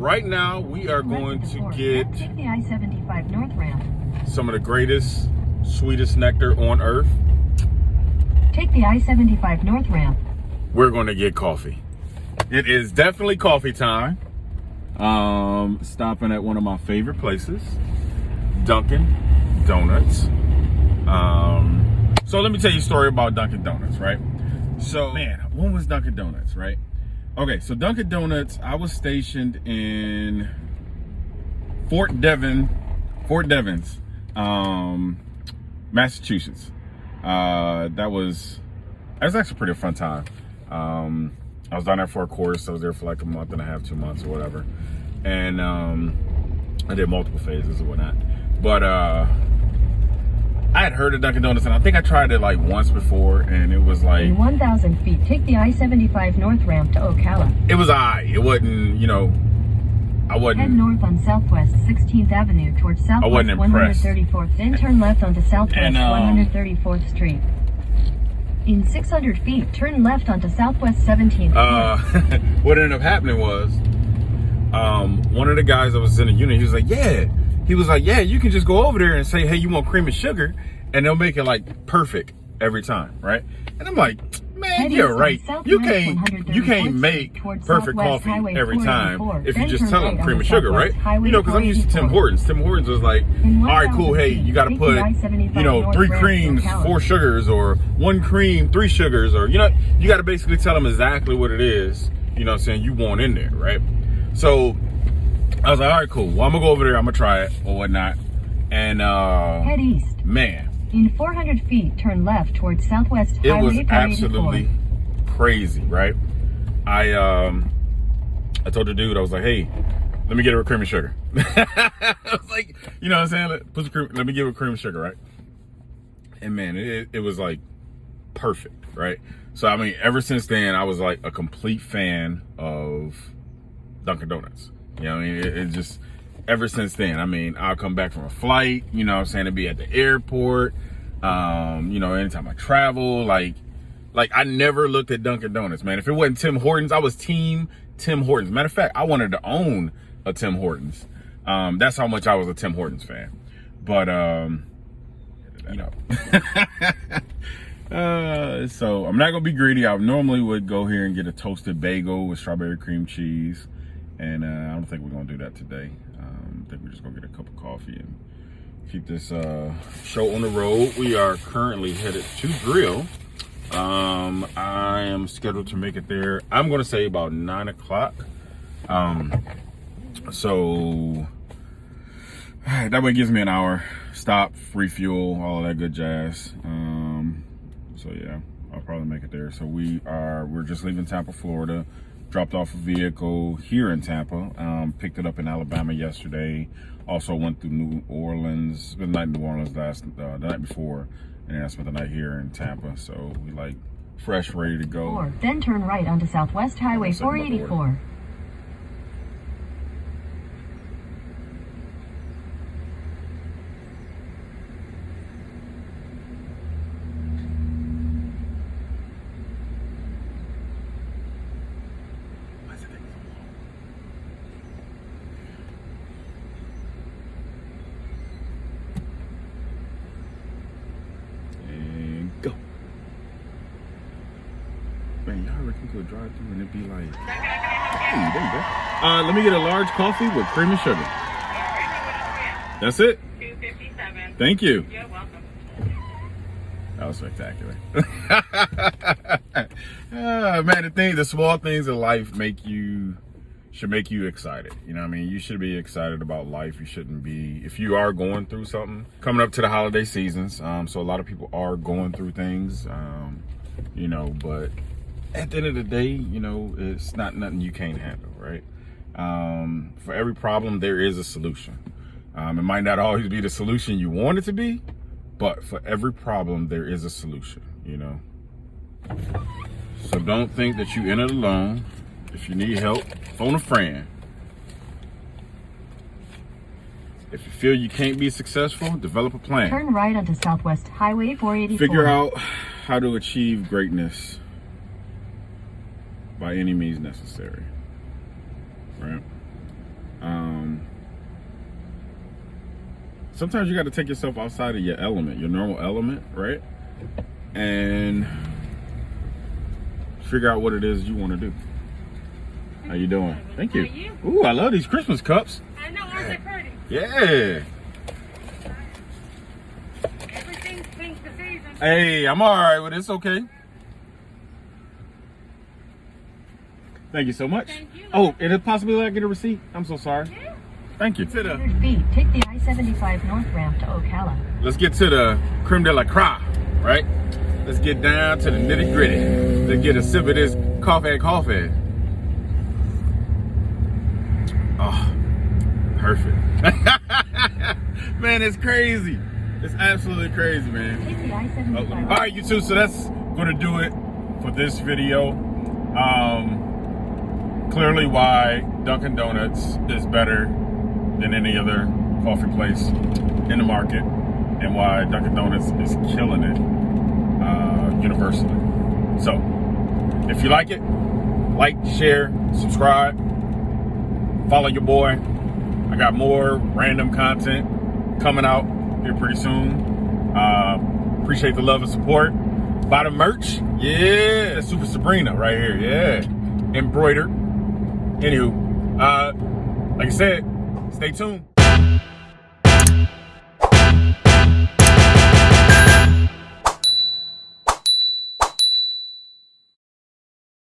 right now we are going to get Take the I-75 North ramp. some of the greatest, sweetest nectar on earth. Take the I-75 North ramp. We're going to get coffee. It is definitely coffee time. Stopping at one of my favorite places, Dunkin Donuts. So let me tell you a story about Dunkin Donuts, right? So, man, when was Dunkin Donuts, right? Okay, so Dunkin Donuts, I was stationed in Fort Devens, Massachusetts. That was actually pretty fun time. I was down there for a course. I was there for like a month and a half, 2 months or whatever. And I did multiple phases or whatnot. But I had heard of Dunkin' Donuts, and I think I tried it like once before, and it was like... In 1,000 feet, take the I-75 North ramp to Ocala. It was It wasn't, you know, I wasn't... Head north on Southwest 16th Avenue towards Southwest I wasn't impressed. 134th, then turn left onto Southwest 134th Street. In 600 feet, turn left onto Southwest 17th. What ended up happening was, one of the guys that was in the unit, he was like, yeah, you can just go over there and say, hey, you want cream and sugar, and they'll make it like perfect every time, right? And I'm like, man, you're right. You can't make perfect coffee every time if you just tell them cream and sugar, right? You know, because I'm used to Tim Hortons. Tim Hortons was like, all right, cool, hey, you got to put, 3 creams, 4 sugars, or 1 cream, 3 sugars, or, you got to basically tell them exactly what it is, you know what I'm saying, you want in there, right? So I was like, all right, cool. Well, I'm going to go over there. I'm going to try it or whatnot. And, head east. Man. In 400 feet, turn left towards Southwest Highway 484. It was absolutely crazy, right? I told the dude, I was like, hey, let me get it with cream and sugar. I was like, you know what I'm saying? Put some cream, let me give it cream and sugar, right? And man, it was like perfect, right? So, I mean, ever since then, I was like a complete fan of Dunkin' Donuts. You know what I mean? It just, ever since then, I mean, I'll come back from a flight, you know what I'm saying, to be at the airport, anytime I travel, like I never looked at Dunkin' Donuts, man. If it wasn't Tim Hortons, I was team Tim Hortons. Matter of fact, I wanted to own a Tim Hortons. That's how much I was a Tim Hortons fan. But, so I'm not going to be greedy. I normally would go here and get a toasted bagel with strawberry cream cheese. And I don't think we're going to do that today. I think we're just going to get a cup of coffee and keep this show on the road. We are currently headed to Grill. I am scheduled to make it there, I'm going to say about 9 o'clock. So that way it gives me an hour. Stop, refuel, all of that good jazz. So yeah, I'll probably make it there. So we're just leaving Tampa, Florida. Dropped off a vehicle here in Tampa, picked it up in Alabama yesterday. Also went through New Orleans, spent the night in New Orleans the night before, and then I spent the night here in Tampa. So we like fresh, ready to go. Then turn right onto Southwest Highway 484. Man, y'all reckon you could drive through and it'd be like, hey, there you go. Let me get a large coffee with cream and sugar. That's it? $2.57. Thank you. You're welcome. That was spectacular. Man, the small things in life should make you excited. You know what I mean? You should be excited about life. You shouldn't be, if you are going through something, coming up to the holiday seasons. So a lot of people are going through things, but at the end of the day, it's not nothing you can't handle, right? For every problem, there is a solution. It might not always be the solution you want it to be, but for every problem, there is a solution, So don't think that you're in it alone. If you need help, phone a friend. If you feel you can't be successful, develop a plan. Turn right onto Southwest Highway 484. Figure out how to achieve greatness by any means necessary, right? sometimes you got to take yourself outside of your element, your normal element, right? And figure out what it is you want to do. How you doing? Thank you. Ooh, I love these Christmas cups. I know, aren't they pretty? Yeah. Everything's pink this season. Hey, I'm all right with it. It's okay. Thank you so much. Thank you. Oh, and if possibly I get a receipt? I'm so sorry. Yeah. Thank you. 100 feet, take the I-75 north ramp to Ocala. Let's get to the creme de la creme, right? Let's get down to the nitty gritty. Let's get a sip of this coffee. Oh, perfect. Man, it's crazy. It's absolutely crazy, man. Take the I-75. All right, YouTube, so that's gonna do it for this video. Clearly why Dunkin Donuts is better than any other coffee place in the market, and why Dunkin Donuts is killing it universally. So, if you like it, like, share, subscribe, follow your boy. I got more random content coming out here pretty soon. Appreciate the love and support. Buy the merch. Yeah, Super Sabrina right here. Yeah, embroidered. Anywho, like I said, stay tuned.